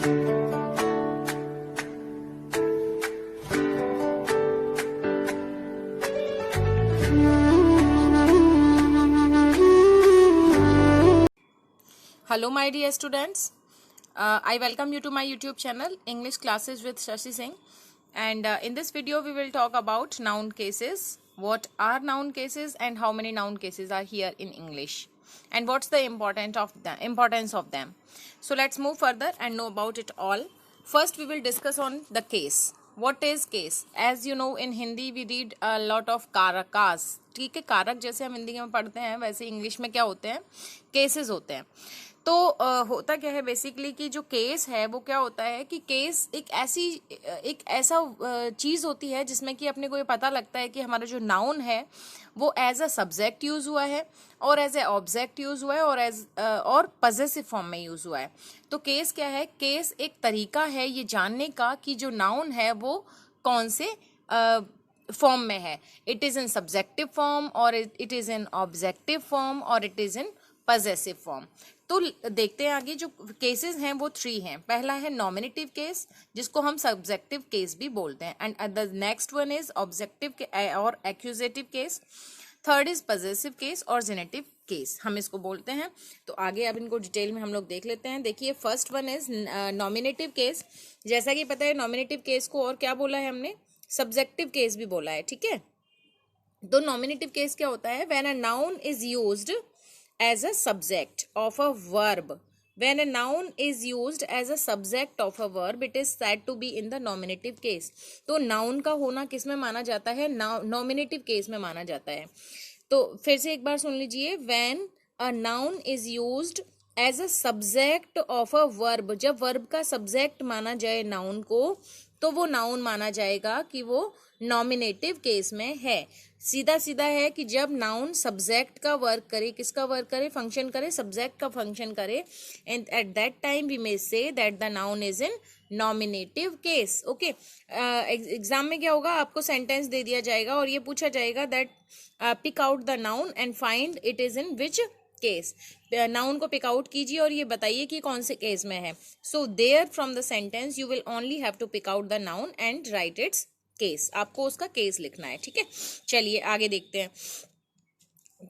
Hello my dear students, I welcome you to my YouTube channel English Classes with Shashi Singh, and in this video we will talk about noun cases. What are noun cases and how many noun cases are here in English, and what's the importance of them. So let's move further and know about it all. First we will discuss on the case. What is case? As you know, in Hindi we read a lot of कारकास. ठीक है, कारक जैसे हम हिंदी में पढ़ते हैं वैसे English में क्या होते हैं, केसेस होते हैं. तो होता क्या है बेसिकली कि जो केस है वो क्या होता है कि केस एक ऐसा चीज़ होती है जिसमें कि अपने को ये पता लगता है कि हमारा जो नाउन है वो एज अ सब्जेक्ट यूज़ हुआ है और एज ए ऑब्जेक्ट यूज़ हुआ है और पजेसिव फॉर्म में यूज़ हुआ है. तो केस क्या है? केस एक तरीका है ये जानने का कि जो नाउन है वो कौन से फॉर्म में है. It is in subjective form और it is in objective form और it is in possessive form. तो देखते हैं आगे. जो केसेस हैं वो 3 हैं. पहला है नॉमिनेटिव केस जिसको हम सब्जेक्टिव केस भी बोलते हैं, and the next one is objective और accusative case. Third is possessive case और जेनेटिव केस हम इसको बोलते हैं. तो आगे अब इनको डिटेल में हम लोग देख लेते हैं. देखिए, first one is nominative case. जैसा कि पता है नॉमिनेटिव केस को और क्या बोला है हमने, सब्जेक्टिव केस भी बोला है. ठीक है, तो नॉमिनेटिव केस क्या होता है? When a noun is used as a subject of a verb. When a noun is used as a subject of a verb, it is said to be in the nominative case. तो noun का होना किस में माना जाता है? nominative case में माना जाता है. तो फिर से एक बार सुन लीजिए. When a noun is used as a subject of a verb, जब verb का subject माना जाए noun को तो वो नाउन माना जाएगा कि वो नॉमिनेटिव केस में है. सीधा सीधा है कि जब नाउन सब्जेक्ट का वर्क करे, किसका वर्क करे, फंक्शन करे, सब्जेक्ट का फंक्शन करे, and at that time we may say that the noun is in nominative case. Okay, exam में क्या होगा, आपको सेंटेंस दे दिया जाएगा और ये पूछा जाएगा that pick out the noun and find it is in which case. Noun को पिक आउट कीजिए और ये बताइए कि कौन से केस में है. So there from the sentence you will only have to pick out the noun and write its case. आपको उसका केस लिखना है. ठीक है, चलिए आगे देखते हैं.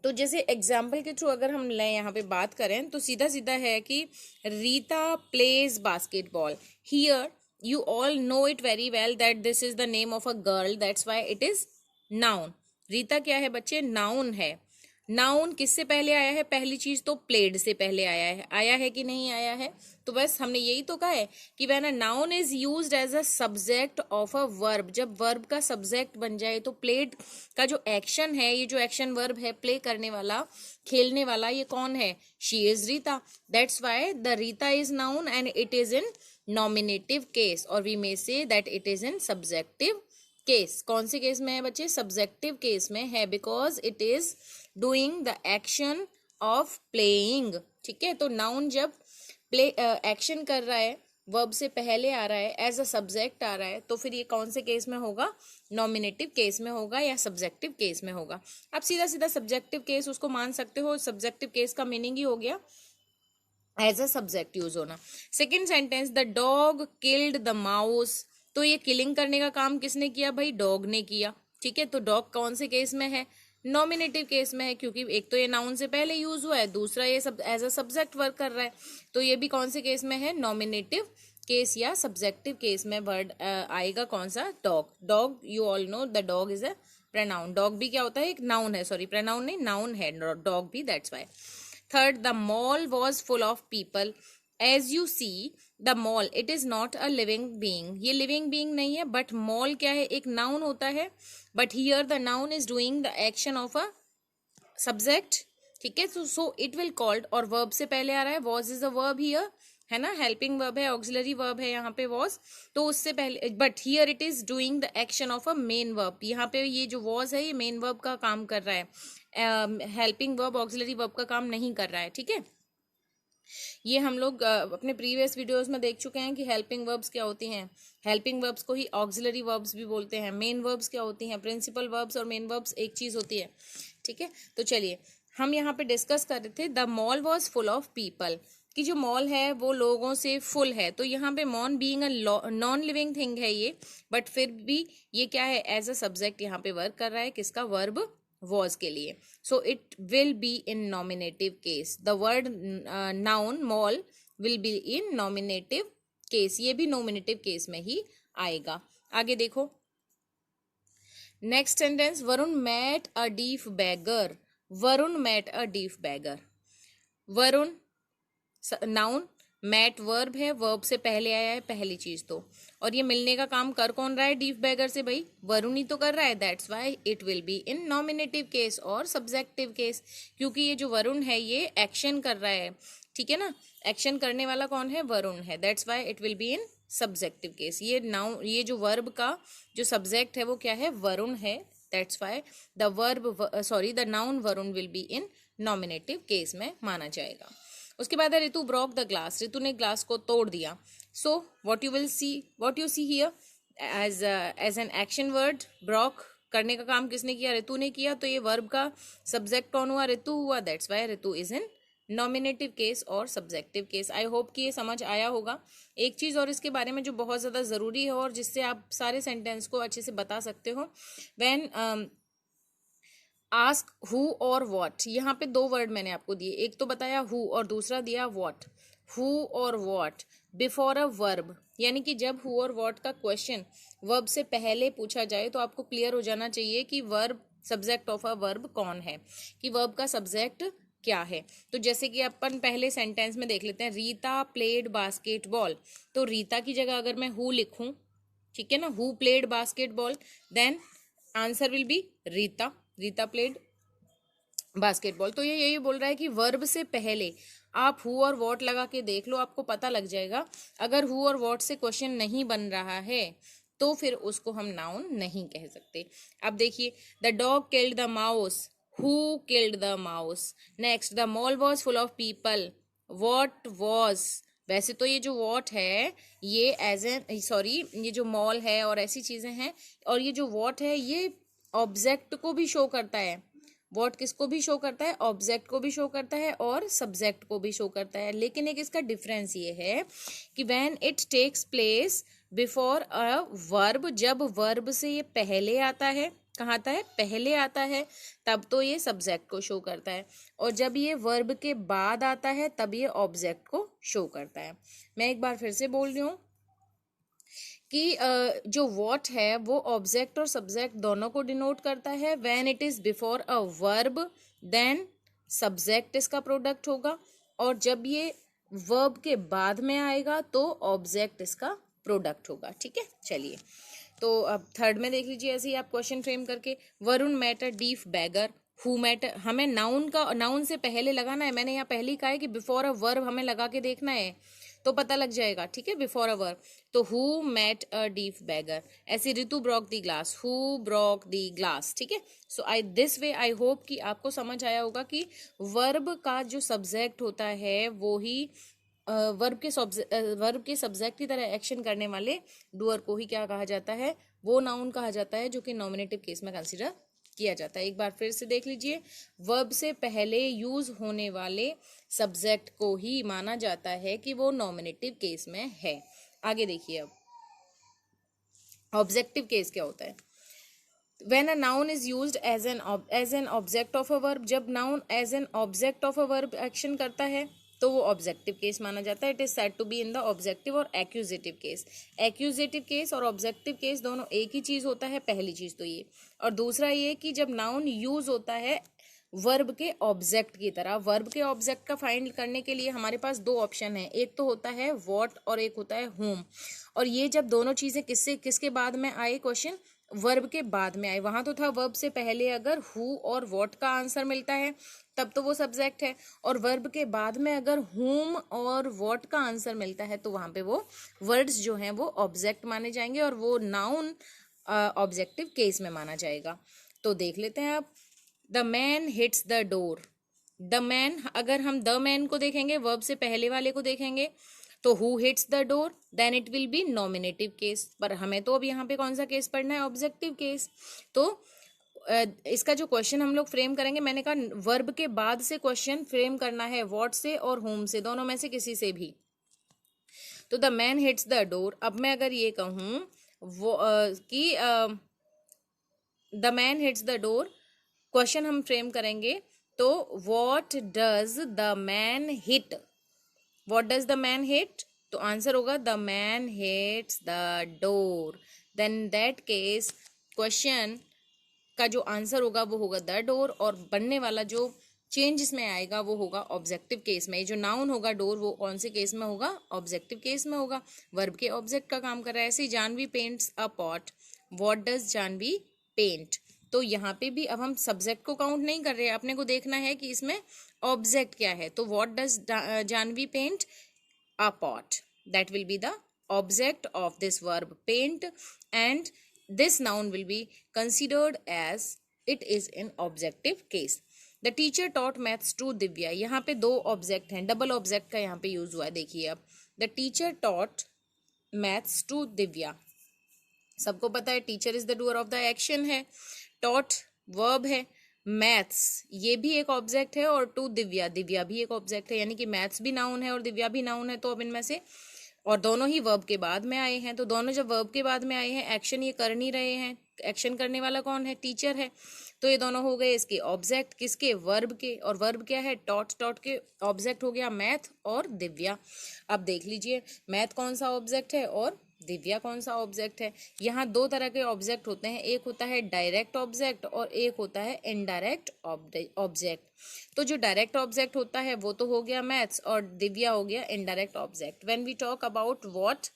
तो जैसे एग्जाम्पल के थ्रू अगर हम ले यहाँ पे बात करें तो सीधा सीधा है कि Rita plays basketball. Here you all know it very well that this is the name of a girl, that's why it is noun. Rita क्या है बच्चे? नाउन है. नाउन किससे पहले आया है? पहली चीज तो प्लेड से पहले आया है कि नहीं आया है? तो बस हमने यही तो कहा है कि when a noun is used as a subject of a verb, जब वर्ब का सब्जेक्ट बन जाए तो प्लेड का जो एक्शन है, ये जो एक्शन वर्ब है, प्ले करने वाला, खेलने वाला, ये कौन है? She is Rita. That's why the Rita is noun and it is in nominative case, और we may say that it is in subjective case. कौन से केस में है बच्चे? सब्जेक्टिव केस में है, because it is doing the action of playing. ठीक है, तो नाउन जब प्ले एक्शन कर रहा है, वर्ब से पहले आ रहा है, एज अ सब्जेक्ट आ रहा है, तो फिर ये कौन से केस में होगा? नॉमिनेटिव केस में होगा या सब्जेक्टिव केस में होगा. अब सीधा सीधा सब्जेक्टिव केस उसको मान सकते हो. सब्जेक्टिव केस का मीनिंग ही हो गया एज अ सब्जेक्ट यूज होना. Second sentence, the dog killed the mouse. तो ये किलिंग करने का काम किसने किया भाई? डॉग ने किया. ठीक है, तो डॉग कौन से केस में है? नॉमिनेटिव केस में है, क्योंकि एक तो ये नाउन से पहले यूज हुआ है, दूसरा ये सब एज अ सब्जेक्ट वर्क कर रहा है. तो ये भी कौन से केस में है? Nominative case or subjective case में वर्ड आएगा. कौन सा? Dog. Dog you all know the dog is a pronoun. Dog भी क्या होता है? एक नाउन है. सॉरी, प्रोनाउन नहीं, नाउन है डॉग भी. That's why. Third, the mall was full of people. As you see the mall, it is not a living being. ये लिविंग बीइंग नहीं है, बट मॉल क्या है? एक नाउन होता है, but here the noun is doing the action of a subject. ठीक है, सो इट विल कॉल्ड, और वर्ब से पहले आ रहा है. Was is a verb here, है ना, हेल्पिंग वर्ब है, ऑक्सिलरी वर्ब है यहाँ पे वॉज, तो उससे पहले, but here it is doing the action of a main verb. यहाँ पे ये जो वॉज है ये मेन वर्ब का काम कर रहा है, हेल्पिंग वर्ब ऑक्सिलरी वर्ब का काम नहीं कर रहा है. ठीक है, ये हम लोग अपने प्रीवियस वीडियोस में देख चुके हैं कि हेल्पिंग वर्ब्स क्या होती हैं. हेल्पिंग वर्ब्स को ही ऑक्सिलरी वर्ब्स भी बोलते हैं. मेन वर्ब्स क्या होती हैं? प्रिंसिपल वर्ब्स और मेन वर्ब्स एक चीज होती है. ठीक है, तो चलिए हम यहाँ पे डिस्कस कर रहे थे the mall was full of people. कि जो मॉल है वो लोगों से फुल है, तो यहाँ पे moon being a non living thing है ये, बट फिर भी ये क्या है, एज अ सब्जेक्ट यहाँ पे वर्क कर रहा है, किसका, वर्ब वॉज के लिए. So it will be in nominative case. The word noun mall will be in nominative case. ये भी नॉमिनेटिव केस में ही आएगा. आगे देखो next sentence, Varun met a deaf beggar. Varun met a deaf beggar. Varun noun, met verb है, verb से पहले आया है पहली चीज तो, और ये मिलने का काम कर कौन रहा है डीफ बैगर से, भाई वरुण ही तो कर रहा है. That's why it will be in nominative case और सब्जेक्टिव केस, क्योंकि ये जो वरुण है ये एक्शन कर रहा है, ठीक है ना, एक्शन करने वाला कौन है, वरुण है. That's why it will be in subjective case. ये नाउन, ये जो वर्ब का जो सब्जेक्ट है वो क्या है, वरुण है. That's why the verb sorry the noun Varun will be in nominative case में माना जाएगा. उसके बाद है Ritu broke the glass. Ritu ने ग्लास को तोड़ दिया. So what you see here as an action word, broke करने का काम किसने किया, ऋतु ने किया, तो ये वर्ब का सब्जेक्ट कौन हुआ, ऋतु हुआ. That's why Ritu is in nominative case और सब्जेक्टिव केस. आई होप कि ये समझ आया होगा. एक चीज और इसके बारे में जो बहुत ज्यादा जरूरी है और जिससे आप सारे सेंटेंस को अच्छे से बता सकते हो, व्हेन आस्क हु और वॉट. यहाँ पे दो वर्ड मैंने आपको दिए, एक तो बताया हु और दूसरा दिया वॉट. हु और वॉट बिफोर अ वर्ब, यानी कि जब हु और वॉट का क्वेश्चन वर्ब से पहले पूछा जाए तो आपको क्लियर हो जाना चाहिए कि verb, subject of a verb कौन है, कि वर्ब का सब्जेक्ट क्या है. तो जैसे कि अपन पहले सेंटेंस में देख लेते हैं, रीता प्लेड बास्केटबॉल. तो रीता की जगह अगर मैं हु लिखूं, ठीक है ना, who played basketball, then answer will be Rita. Rita played basketball. तो ये यही बोल रहा है कि वर्ब से पहले आप हु और वॉट लगा के देख लो, आपको पता लग जाएगा. अगर हु और वॉट से क्वेश्चन नहीं बन रहा है तो फिर उसको हम नाउन नहीं कह सकते. अब देखिए, the dog killed the mouse. Who killed the mouse. Next, the mall was full of people. What was. वैसे तो ये जो वॉट है ये एज एन सॉरी ये जो मॉल है और ऐसी चीजें हैं, और ये जो वॉट है ये ऑब्जेक्ट को भी शो करता है. वॉट किसको भी शो करता है, ऑब्जेक्ट को भी शो करता है और सब्जेक्ट को भी शो करता है. लेकिन एक इसका डिफरेंस ये है कि when it takes place before a verb, जब वर्ब से ये पहले आता है, कहाँ आता है, पहले आता है, तब तो ये सब्जेक्ट को शो करता है, और जब ये वर्ब के बाद आता है तब ये ऑब्जेक्ट को शो करता है. मैं एक बार फिर से बोल रही हूँ कि जो वॉट है वो ऑब्जेक्ट और सब्जेक्ट दोनों को डिनोट करता है. When it is before a verb then subject इसका प्रोडक्ट होगा, और जब ये वर्ब के बाद में आएगा तो ऑब्जेक्ट इसका प्रोडक्ट होगा. ठीक है, चलिए तो अब थर्ड में देख लीजिए, ऐसे ही आप क्वेश्चन फ्रेम करके, Varun met a deaf beggar. Who met, हमें नाउन का, नाउन से पहले लगाना है. मैंने यहाँ पहले ही कहा है कि बिफोर अ वर्ब हमें लगा के देखना है तो पता लग जाएगा. ठीक है, बिफोर अ वर्ब. तो who met a deaf beggar. ऐसी Ritu broke the glass. Who broke the glass. ठीक है, सो आई दिस वे आई होप कि आपको समझ आया होगा कि वर्ब का जो सब्जेक्ट होता है वो ही वर्ब के सब्जेक्ट की तरह एक्शन करने वाले डूअर को ही क्या कहा जाता है, वो नाउन कहा जाता है, जो कि नॉमिनेटिव केस में कंसीडर किया जाता है. एक बार फिर से देख लीजिए, वर्ब से पहले यूज होने वाले सब्जेक्ट को ही माना जाता है कि वो नॉमिनेटिव केस में है. आगे देखिए, अब ऑब्जेक्टिव केस क्या होता है. When a noun is used as an object of a verb, जब noun as an object of a verb action करता है तो वो ऑब्जेक्टिव केस माना जाता है. It is said to be in the objective और एक्यूजेटिव केस. एक्यूजेटिव केस और ऑब्जेक्टिव केस दोनों एक ही चीज होता है. पहली चीज तो ये, और दूसरा ये कि जब नाउन यूज होता है वर्ब के ऑब्जेक्ट की तरह. वर्ब के ऑब्जेक्ट का फाइंड करने के लिए हमारे पास दो ऑप्शन है, एक तो होता है व्हाट और एक होता है whom. और ये जब दोनों चीजें किसके बाद में आए, क्वेश्चन वर्ब के बाद में आए. वहां तो था वर्ब से पहले अगर हु और व्हाट का आंसर मिलता है तब तो वो सब्जेक्ट है, और वर्ब के बाद में अगर whom और व्हाट का आंसर मिलता है तो वहां पे वो वर्ड्स जो हैं वो ऑब्जेक्ट माने जाएंगे और वो नाउन ऑब्जेक्टिव केस में माना जाएगा. तो देख लेते हैं आप. The man hits the door. The man, अगर हम द मैन को देखेंगे, वर्ब से पहले वाले को देखेंगे, तो who hits the door, then it will be nominative case. पर हमें तो अब यहाँ पे कौन सा केस पढ़ना है, ऑब्जेक्टिव केस. तो इसका जो क्वेश्चन हम लोग फ्रेम करेंगे, मैंने कहा वर्ब के बाद से क्वेश्चन फ्रेम करना है, व्हाट से और होम से, दोनों में से किसी से भी। तो the man hits the door, अब मैं अगर ये कहूँ वो कि the man hits the door, question हम फ्रेम करेंगे तो what does the man hit, what does the man hit, तो आंसर होगा the man hits the door. Then that case question का जो आंसर होगा वो होगा द डोर, और बनने वाला जो चेंज इसमें आएगा वो होगा ऑब्जेक्टिव केस में। ये जो नाउन होगा डोर, वो कौन से केस में होगा, ऑब्जेक्टिव केस में होगा, वर्ब के ऑब्जेक्ट का काम कर रहा है। ऐसे ही Jahnavi paints a pot, what does Janvi paint, तो यहाँ पे भी अब हम सब्जेक्ट को काउंट नहीं कर रहे हैं, अपने को देखना है कि इसमें ऑब्जेक्ट क्या है। तो what does Janvi paint a pot, that will be the object of this verb paint, and this noun will be considered as it is in objective case. The teacher taught maths to Divya, यहाँ पे दो object हैं, double object का यहाँ पे use हुआ है, देखिए अब the teacher taught maths to Divya, सबको पता है teacher is the doer of the action है, taught वर्ब है, मैथ्स ये भी एक ऑब्जेक्ट है, और टू दिव्या, दिव्या भी एक ऑब्जेक्ट है, यानी कि मैथ्स भी नाउन है और दिव्या भी नाउन है। तो अब इनमें से, और दोनों ही वर्ब के बाद में आए हैं, तो दोनों जब वर्ब के बाद में आए हैं, एक्शन ये कर नहीं रहे हैं, एक्शन करने वाला कौन है, टीचर है, तो ये दोनों हो गए इसके ऑब्जेक्ट, किसके, वर्ब के, और वर्ब क्या है, टॉट, टॉट के ऑब्जेक्ट हो गया मैथ और दिव्या। अब देख लीजिए मैथ कौन सा ऑब्जेक्ट है और दिव्या कौन सा ऑब्जेक्ट है। यहाँ दो तरह के ऑब्जेक्ट होते हैं, एक होता है डायरेक्ट ऑब्जेक्ट और एक होता है इनडायरेक्ट ऑब्जेक्ट। तो जो डायरेक्ट ऑब्जेक्ट होता है वो तो हो गया मैथ्स, और दिव्या हो गया indirect object. When we talk about what,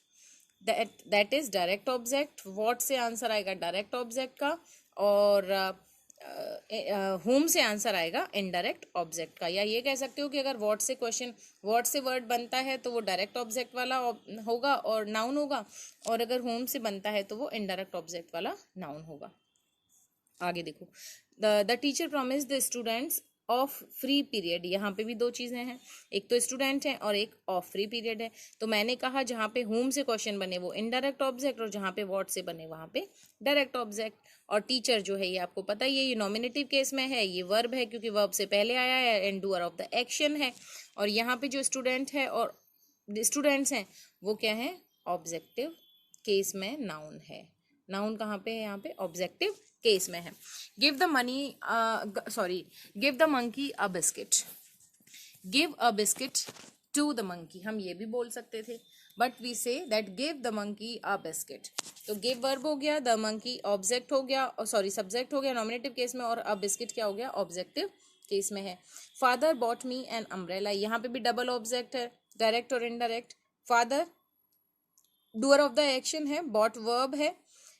that is direct object, what से आंसर आएगा डायरेक्ट ऑब्जेक्ट का, और होम से आंसर आएगा इनडायरेक्ट ऑब्जेक्ट का। या ये कह सकते हो कि अगर व्हाट से क्वेश्चन, व्हाट से वर्ड बनता है तो वो डायरेक्ट ऑब्जेक्ट वाला होगा और नाउन होगा, और अगर होम से बनता है तो वो इनडायरेक्ट ऑब्जेक्ट वाला नाउन होगा। आगे देखो, the teacher promise the students of free period, यहाँ पे भी दो चीजें हैं, एक तो स्टूडेंट है और एक ऑफ फ्री पीरियड है। तो मैंने कहा जहाँ पे होम से क्वेश्चन बने वो इनडायरेक्ट ऑब्जेक्ट, और जहाँ पे व्हाट से बने वहाँ पे डायरेक्ट ऑब्जेक्ट। और टीचर जो है ये आपको पता ही है, ये नॉमिनेटिव केस में है, ये वर्ब है क्योंकि वर्ब से पहले आया है, and doer of the action है। और यहाँ पे जो स्टूडेंट है और स्टूडेंट्स हैं वो क्या है, ऑब्जेक्टिव केस में नाउन है। नाउन कहाँ पे है, यहाँ पे ऑब्जेक्टिव केस में है। Give the money, give the monkey a biscuit, give a biscuit to the monkey, हम ये भी बोल सकते थे, but we say that give the monkey a biscuit. तो गिव वर्ब हो गया, द मंकी ऑब्जेक्ट हो गया, सॉरी सब्जेक्ट हो गया नॉमिनेटिव केस में, और अ बिस्किट क्या हो गया, ऑब्जेक्टिव केस में है। Father bot me an umbrella, यहाँ पे भी डबल ऑब्जेक्ट है, डायरेक्ट और indirect. Father doer of the action है, बॉट वर्ब है,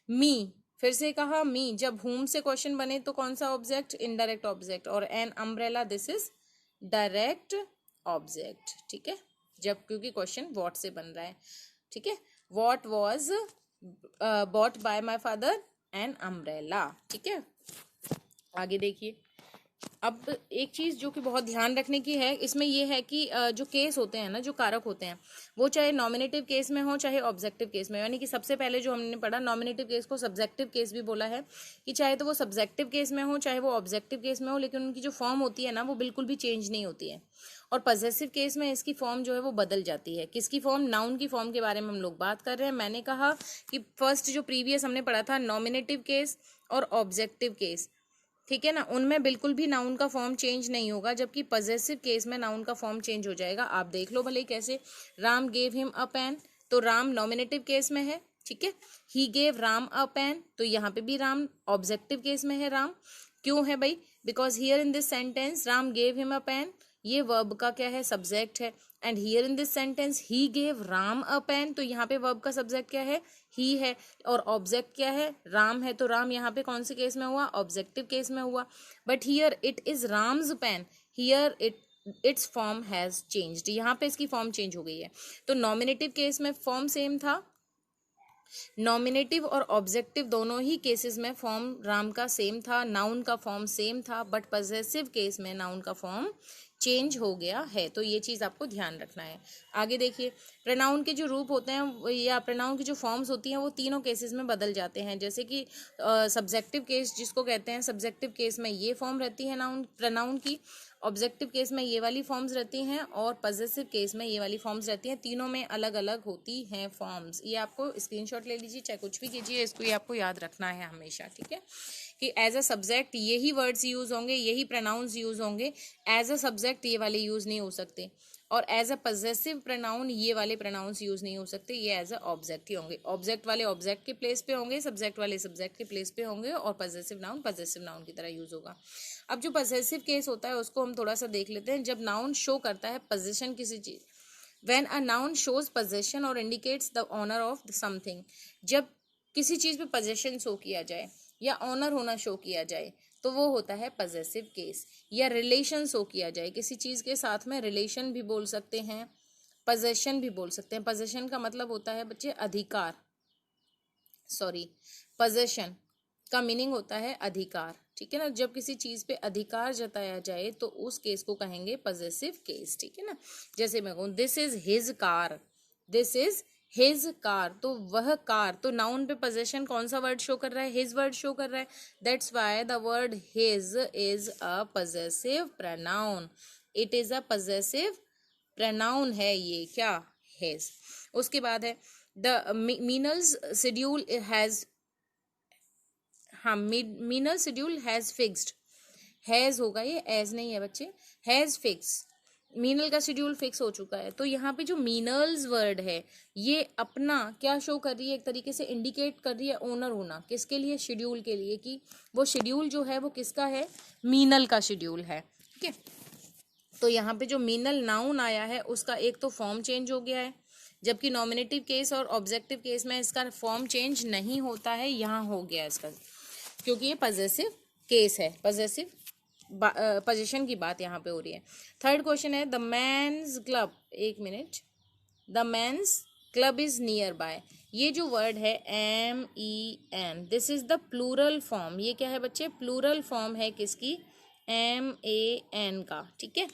मी फिर से कहा मी, जब होम से क्वेश्चन बने तो कौन सा ऑब्जेक्ट, इनडायरेक्ट ऑब्जेक्ट, और an umbrella this is direct object. ठीक है, जब क्योंकि क्वेश्चन व्हाट से बन रहा है। ठीक है, what was bought by my father an umbrella. ठीक है, आगे देखिए। अब एक चीज़ जो कि बहुत ध्यान रखने की है इसमें ये है कि जो केस होते हैं ना, जो कारक होते हैं, वो चाहे नॉमिनेटिव केस में हो चाहे ऑब्जेक्टिव केस में, यानी कि सबसे पहले जो हमने पढ़ा नॉमिनेटिव केस को सब्जेक्टिव केस भी बोला है, कि चाहे तो वो सब्जेक्टिव केस में हो चाहे वो ऑब्जेक्टिव केस में हो, लेकिन उनकी जो फॉर्म होती है ना वो बिल्कुल भी चेंज नहीं होती है। और पॉजेसिव केस में इसकी फॉर्म जो है वो बदल जाती है। किसकी फॉर्म, नाउन की फॉर्म के बारे में हम लोग बात कर रहे हैं। मैंने कहा कि फर्स्ट जो प्रीवियस हमने पढ़ा था नॉमिनेटिव केस और ऑब्जेक्टिव केस, ठीक है ना, उनमें बिल्कुल भी नाउन का फॉर्म चेंज नहीं होगा, जबकि पॉजेसिव केस में नाउन का फॉर्म चेंज हो जाएगा। आप देख लो भले कैसे, Ram gave him a pen, तो राम नॉमिनेटिव केस में है। ठीक है, he gave Ram a pen, तो यहाँ पे भी राम ऑब्जेक्टिव केस में है। राम क्यों है भाई, because here in this sentence Ram gave him a pen, ये वर्ब का क्या है, सब्जेक्ट है, and here in this sentence he gave Ram a pen, तो यहाँ पे वर्ब का सब्जेक्ट क्या है, ही है, और ऑब्जेक्ट क्या है, राम है, तो राम यहाँ पे कौन से केस में हुआ, ऑब्जेक्टिव केस में हुआ। But here it is Ram's pen, here its form has changed, यहाँ पे इसकी फॉर्म चेंज हो गई है। तो नॉमिनेटिव केस में फॉर्म सेम था, नॉमिनेटिव और ऑब्जेक्टिव दोनों ही केसेस में फॉर्म राम का सेम था, नाउन का फॉर्म सेम था, बट पॉजेसिव केस में नाउन का फॉर्म चेंज हो गया है। तो ये चीज़ आपको ध्यान रखना है। आगे देखिए, प्रोनाउन के जो रूप होते हैं या प्रोनाउन की जो फॉर्म्स होती हैं वो तीनों केसेस में बदल जाते हैं। जैसे कि सब्जेक्टिव केस जिसको कहते हैं, सब्जेक्टिव केस में ये फॉर्म रहती है नाउन प्रोनाउन की, ऑब्जेक्टिव केस में ये वाली फॉर्म्स रहती हैं और पॉजेसिव केस में ये वाली फॉर्म्स रहती हैं। तीनों में अलग अलग होती हैं फॉर्म्स। ये आपको स्क्रीनशॉट ले लीजिए, चाहे कुछ भी कीजिए, इसको ये आपको याद रखना है हमेशा, ठीक है, कि एज अ सब्जेक्ट यही वर्ड्स यूज होंगे, यही प्रोनाउंस यूज होंगे। एज अ सब्जेक्ट ये वाले यूज नहीं हो सकते और एज अ पॉजेसिव प्रोनाउन ये वाले प्रोनाउंस यूज नहीं हो सकते, ये एज अ ऑब्जेक्ट ही होंगे। ऑब्जेक्ट वाले ऑब्जेक्ट के प्लेस पे होंगे, सब्जेक्ट वाले सब्जेक्ट के प्लेस पे होंगे और पॉजेसिव नाउन की तरह यूज होगा। अब जो पॉजेसिव केस होता है उसको हम थोड़ा सा देख लेते हैं। जब नाउन शो करता है पोजीशन किसी चीज, when a noun shows position और indicates the owner of something, जब किसी चीज पे पोजीशन शो किया जाए या ऑनर होना शो किया जाए तो वो होता है पॉजेसिव केस। या रिलेशन शो किया जाए किसी चीज के साथ में, रिलेशन भी बोल सकते हैं, पोजेशन भी बोल सकते हैं। पोजेशन का मतलब होता है बच्चे अधिकार, सॉरी, पोजेशन का मीनिंग होता है अधिकार, ठीक है ना। जब किसी चीज पे अधिकार जताया जाए तो उस केस को कहेंगे पॉजेसिव केस, ठीक है ना। जैसे मैं कहूँ this is his car, this is his car, तो वह कार, तो नाउन पे पोजेशन कौन सा वर्ड शो कर रहा है, हिज वर्ड शो कर रहा है। That's why the word his is a possessive pronoun, it is a possessive pronoun है ये, क्या, हिज। उसके बाद है द मीनल्स शेड्यूल हैज, हाँ, Meenal schedule has fixed, has होगा ये, एज नहीं है बच्चे, हैज फिक्स, मीनल का शेड्यूल फिक्स हो चुका है। तो यहाँ पे जो मीनल्स वर्ड है ये अपना क्या शो कर रही है, एक तरीके से इंडिकेट कर रही है ओनर होना, किसके लिए, शेड्यूल के लिए, कि वो शेड्यूल जो है वो किसका है, मीनल का शेड्यूल है, ठीक है। तो यहाँ पे जो मीनल नाउन आया है उसका एक तो फॉर्म चेंज हो गया है, जबकि नॉमिनेटिव केस और ऑब्जेक्टिव केस में इसका फॉर्म चेंज नहीं होता है, यहाँ हो गया इसका, क्योंकि ये पॉजेसिव केस है, पॉजेसिव पोजीशन की बात यहाँ पे हो रही है। थर्ड क्वेश्चन है द मैन्स क्लब, एक minute, the man's club is nearby, ये जो वर्ड है MEN, this is the plural form, ये क्या है बच्चे, प्लूरल फॉर्म है किसकी, MAN का, ठीक है,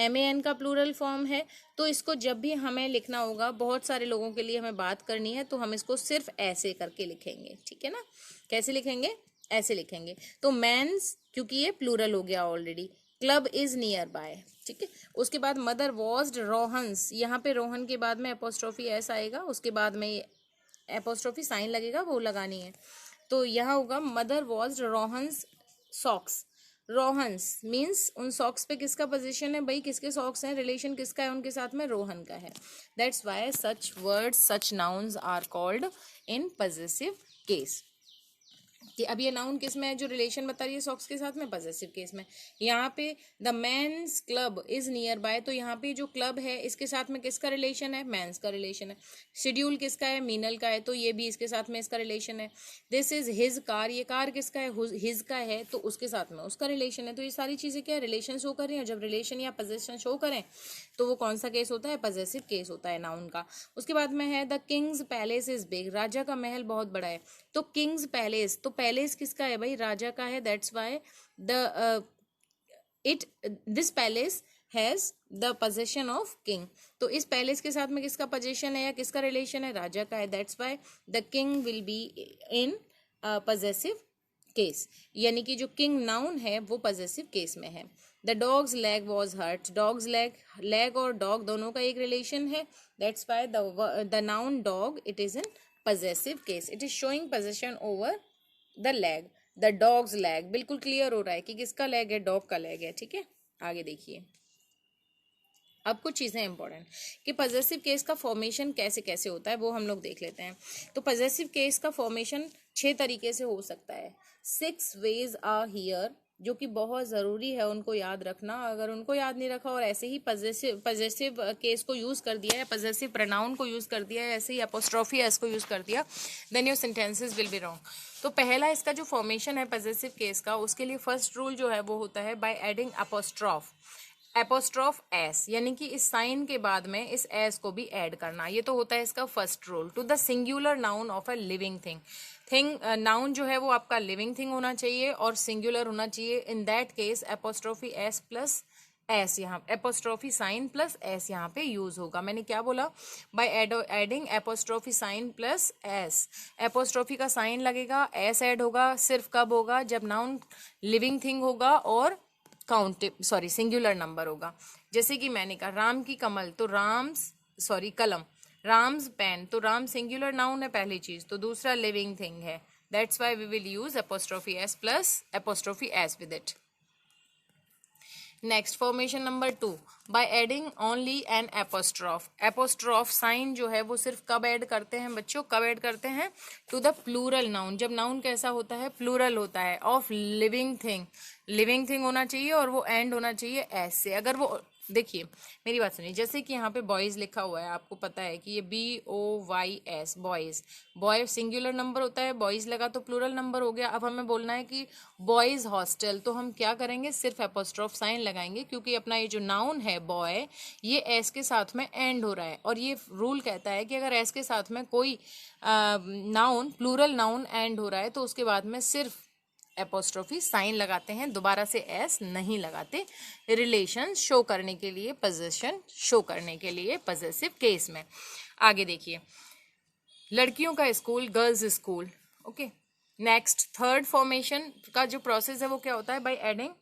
MAN का प्लूरल फॉर्म है। तो इसको जब भी हमें लिखना होगा, बहुत सारे लोगों के लिए हमें बात करनी है, तो हम इसको सिर्फ ऐसे करके लिखेंगे, ठीक है ना। कैसे लिखेंगे, ऐसे लिखेंगे। तो मैंस, क्योंकि ये प्लूरल हो गया already, club is near by, ठीक है। उसके बाद मदर वॉज्ड रोहन्स, यहाँ पे रोहन के बाद में एपोस्ट्रोफी एस आएगा, उसके बाद में एपोस्ट्रोफी साइन लगेगा, वो लगानी है। तो यहाँ होगा mother washed Rohan's socks, Rohan's means उन सॉक्स पे किसका पोजीशन है भाई, किसके सॉक्स हैं, रिलेशन किसका है उनके साथ में, रोहन का है। That's why such words, such nouns are called in possessive case. कि अब ये नाउन किस में है, जो रिलेशन बता रही है सॉक्स के साथ में, पॉजेसिव केस में। यहाँ पे the mains club is near by, तो यहाँ पे जो क्लब है इसके साथ में किसका रिलेशन है, मेंस का रिलेशन है। शेड्यूल किसका है, मीनल का है, तो ये भी इसके साथ में इसका रिलेशन है। दिस इज हिज कार, ये कार किसका है, हिज का है, तो उसके साथ में उसका रिलेशन है। तो ये सारी चीजें क्या है, रिलेशन शो कर रही है। जब रिलेशन या पोजेशन शो करें तो वो कौन सा केस होता है, पॉजेसिव केस होता है नाउन का। उसके बाद में है the king's palace is big, राजा का महल बहुत बड़ा है। तो किंग्स पैलेस, तो पैलेस किसका है भाई, राजा का है। That's why the this palace has the possession of king, तो इस पैलेस के साथ में किसका पोजेशन है या किसका रिलेशन है, राजा का है। That's why the king will be in possessive case, यानी कि जो किंग नाउन है वो पॉजेसिव केस में है। The dog's leg was hurt, dog's leg, leg और डॉग दोनों का एक रिलेशन है। That's why the noun dog it is in possessive case, it is showing possession over the leg, the dog's leg. बिल्कुल clear हो रहा है कि किसका लेग है, डॉग का लेग है, ठीक है। आगे देखिए, अब कुछ चीज़ें इंपॉर्टेंट कि पॉजेसिव केस का फॉर्मेशन कैसे कैसे होता है वो हम लोग देख लेते हैं। तो पॉजेसिव केस का फॉर्मेशन 6 तरीके से हो सकता है। 6 वेज आर हियर, जो कि बहुत ज़रूरी है उनको याद रखना। अगर उनको याद नहीं रखा और ऐसे ही पॉजेसिव केस को यूज़ कर दिया है, पॉजेसिव प्रोनाउन को यूज़ कर दिया है, ऐसे ही एपोस्ट्रोफी एस को यूज़ कर दिया, then your sentences will be wrong. तो पहला इसका जो फॉर्मेशन है पॉजेसिव केस का, उसके लिए फर्स्ट रूल जो है वो होता है by adding apostrophe, apostrophe S, यानी कि इस साइन के बाद में इस एस को भी ऐड करना। ये तो होता है इसका first rule. To the singular noun of a living thing, noun जो है वो आपका लिविंग थिंग होना चाहिए और सिंगुलर होना चाहिए। In that case apostrophe s plus s, यहाँ एपोस्ट्रोफी साइन प्लस एस यहाँ पे यूज होगा। मैंने क्या बोला, by adding apostrophe sign plus s, apostrophe का साइन लगेगा, एस ऐड होगा, सिर्फ कब होगा, जब नाउन लिविंग थिंग होगा और सिंगुलर नंबर होगा। जैसे कि मैंने कहा राम की कमल, तो कलम, राम्स पेन, तो राम सिंगुलर नाउन है पहली चीज, तो दूसरा लिविंग थिंग है, that's why we will use apostrophe s plus apostrophe s with it. Next formation number 2, by adding only an apostrophe, apostrophe sign जो है वो सिर्फ कब ऐड करते हैं बच्चों, कब ऐड करते हैं, टू द प्लूरल नाउन, जब नाउन कैसा होता है, प्लूरल होता है, of living thing, living thing होना चाहिए और वो एंड होना चाहिए एस से। अगर वो, देखिए मेरी बात सुनिए, जैसे कि यहाँ पे बॉयज लिखा हुआ है, आपको पता है कि ये BOYS boys, boy singular number होता है, बॉयज लगा तो प्लूरल नंबर हो गया। अब हमें बोलना है कि बॉयज हॉस्टल, तो हम क्या करेंगे, सिर्फ एपोस्ट्रोफ साइन लगाएंगे, क्योंकि अपना ये जो नाउन है बॉय, ये एस के साथ में एंड हो रहा है, और ये रूल कहता है कि अगर एस के साथ में कोई नाउन, प्लूरल नाउन एंड हो रहा है तो उसके बाद में सिर्फ एपोस्ट्रोफी साइन लगाते हैं, दोबारा से एस नहीं लगाते, रिलेशन शो करने के लिए, पोजीशन शो करने के लिए, पॉजेसिव केस में। आगे देखिए, लड़कियों का school, girls school, okay. Next third formation का जो प्रोसेस है वो क्या होता है, by adding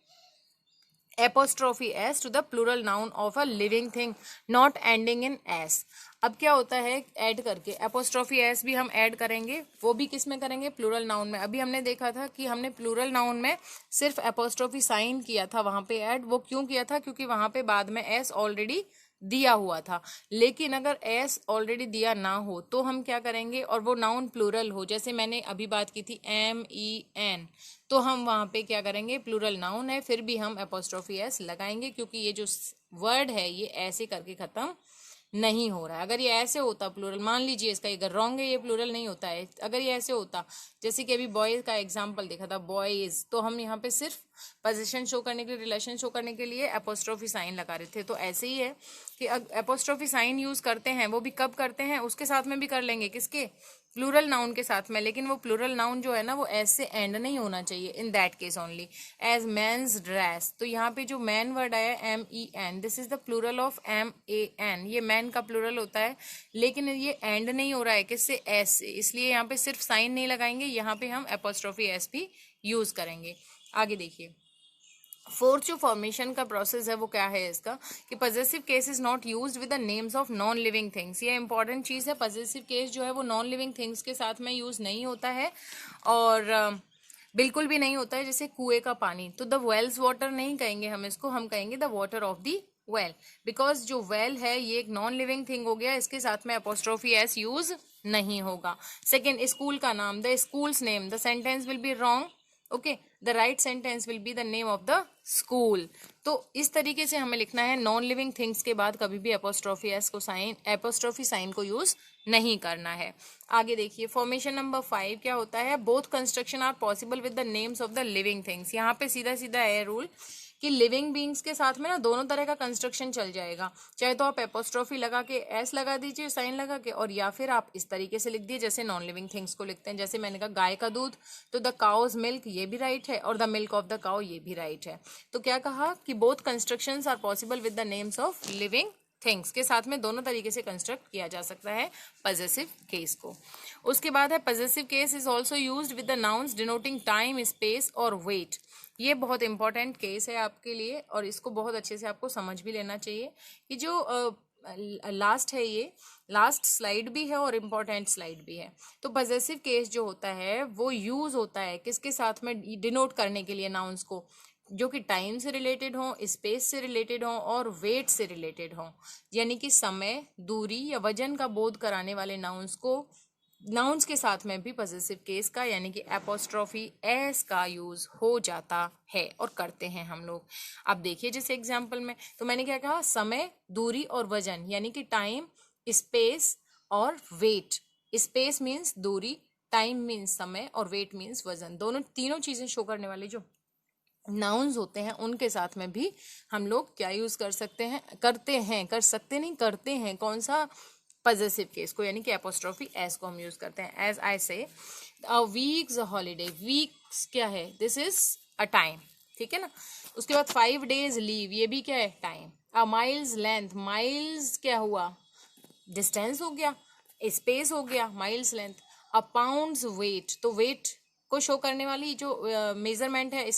apostrophe s to the plural noun of a living thing not ending in s. अब क्या होता है, ऐड करके एपोस्ट्रोफी एस भी हम ऐड करेंगे, वो भी किस में करेंगे, प्लूरल नाउन में। अभी हमने देखा था कि हमने प्लूरल नाउन में सिर्फ एपोस्ट्रोफी साइन किया था वहां पे ऐड, वो क्यों किया था, क्योंकि वहां पे बाद में एस ऑलरेडी दिया हुआ था। लेकिन अगर एस ऑलरेडी दिया ना हो तो हम क्या करेंगे, और वो नाउन प्लूरल हो, जैसे मैंने अभी बात की थी MEN, तो हम वहां पे क्या करेंगे, प्लूरल नाउन है फिर भी हम एपोस्ट्रोफी एस लगाएंगे, क्योंकि ये जो वर्ड है ये ऐसे करके खत्म नहीं हो रहा है। अगर ये ऐसे होता प्लूरल, मान लीजिए इसका अगर रॉन्ग है, ये प्लूरल नहीं होता है, अगर ये ऐसे होता, जैसे कि अभी बॉयज का एग्जांपल देखा था, बॉयज, तो हम यहाँ पे सिर्फ पोजीशन शो करने के लिए, रिलेशन शो करने के लिए एपोस्ट्रोफी साइन लगा रहे थे। तो ऐसे ही है कि एपोस्ट्रोफी साइन यूज करते हैं, वो भी कब करते हैं, उसके साथ में भी कर लेंगे, किसके, प्लूरल नाउन के साथ में, लेकिन वो प्लूरल नाउन जो है ना वो एस से एंड नहीं होना चाहिए, in that case only. As man's dress, तो यहाँ पे जो मैन वर्ड आया MEN, this is the plural of MAN, ये मैन का प्लूरल होता है, लेकिन ये एंड नहीं हो रहा है किससे, एस से, इसलिए यहाँ पे सिर्फ साइन नहीं लगाएंगे, यहाँ पे हम एपोस्ट्रोफी एस भी यूज करेंगे। आगे देखिए, फोर्थ जो फॉर्मेशन का प्रोसेस है वो क्या है इसका, कि possessive case is not used with the names of non living things. ये इंपॉर्टेंट चीज है, पॉजेसिव केस जो है वो नॉन लिविंग थिंग्स के साथ में यूज नहीं होता है, और बिल्कुल भी नहीं होता है। जैसे कुएं का पानी, तो द वेल्स वाटर नहीं कहेंगे हम इसको, हम कहेंगे the water of the well, because जो वेल है ये एक नॉन लिविंग थिंग हो गया, इसके साथ में एपोस्ट्रोफी एस यूज नहीं होगा। सेकेंड, स्कूल का नाम, the schools name, the sentence will be wrong, okay, the right sentence will be the name of the school. तो इस तरीके से हमें लिखना है, नॉन लिविंग थिंग्स के बाद कभी भी एपोस्ट्रोफी एस को साइन, एपोस्ट्रोफी साइन को यूज नहीं करना है। आगे देखिए, फॉर्मेशन नंबर 5 क्या होता है, both construction are possible with the names of the living things. यहाँ पे सीधा सीधा है रूल कि लिविंग बींग्स के साथ में ना दोनों तरह का कंस्ट्रक्शन चल जाएगा, चाहे तो आप एपोस्ट्रोफी लगा के एस लगा दीजिए साइन लगा के, और या फिर आप इस तरीके से लिख दिए जैसे नॉन लिविंग थिंग्स को लिखते हैं। जैसे मैंने कहा गाय का दूध, तो द काउज मिल्क, ये भी राइट है, और the milk of the cow, ये भी राइट है। तो क्या कहा कि both constructions are possible with the names of living things, के साथ में दोनों तरीके से कंस्ट्रक्ट किया जा सकता है पॉजेसिव केस को। उसके बाद है possessive case is also used with the nouns denoting time, space और वेट। ये बहुत इंपॉर्टेंट केस है आपके लिए, और इसको बहुत अच्छे से आपको समझ भी लेना चाहिए कि जो लास्ट है, ये लास्ट स्लाइड भी है और इम्पॉर्टेंट स्लाइड भी है। तो पॉजेसिव केस जो होता है वो यूज होता है किसके साथ में, डिनोट करने के लिए नाउन्स को, जो कि टाइम से रिलेटेड हो, स्पेस से रिलेटेड हो और वेट से रिलेटेड हो, यानी कि समय, दूरी या वजन का बोध कराने वाले नाउन्स को, नाउन्स के साथ में भी पॉजेसिव केस का यानी कि एपोस्ट्रोफी एस का यूज हो जाता है और करते हैं हम लोग। अब देखिए जैसे एग्जाम्पल में, तो मैंने क्या कहा, समय, दूरी और वजन, यानी कि टाइम, स्पेस और वेट। स्पेस मीन्स दूरी, टाइम मीन्स समय और वेट मीन्स वजन। दोनों तीनों चीजें शो करने वाले जो नाउन्स होते हैं उनके साथ में भी हम लोग क्या यूज कर सकते हैं, करते हैं, कर सकते नहीं, करते हैं, कौन सा, पॉजेसिव केस को, यानी कि एपोस्ट्रोफी एस को हम यूज करते हैं। एज आई से, अ वीक्स हॉलीडे, वीक्स क्या है, दिस इज अ टाइम, ठीक है ना। उसके बाद 5 days लीव, ये भी क्या है, टाइम। अ माइल्स लेंथ, माइल्स क्या हुआ, डिस्टेंस हो गया, स्पेस हो गया, माइल्स लेंथ। अ पाउंड्स वेट, तो वेट को शो करने वाली जो मेजरमेंट है,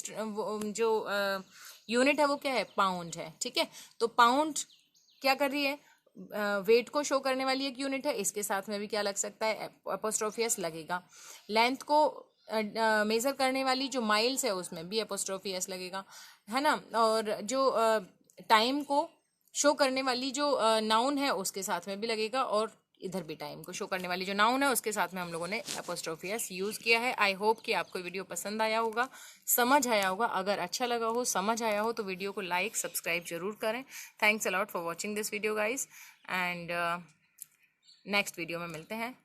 जो यूनिट है वो क्या है, पाउंड है। ठीक है, तो पाउंड क्या कर रही है, वेट को शो करने वाली एक यूनिट है, इसके साथ में भी क्या लग सकता है, एपोस्ट्रोफी एस लगेगा। लेंथ को मेजर करने वाली जो माइल्स है उसमें भी एपोस्ट्रोफी एस लगेगा, है ना। और जो टाइम को शो करने वाली जो नाउन है उसके साथ में भी लगेगा, और इधर भी टाइम को शो करने वाली जो नाउन है उसके साथ में हम लोगों ने एपोस्ट्रोफी एस यूज किया है। आई होप कि आपको वीडियो पसंद आया होगा, समझ आया होगा। अगर अच्छा लगा हो, समझ आया हो, तो वीडियो को लाइक सब्सक्राइब जरूर करें। Thanks a lot for watching this video guys, and next video में मिलते हैं।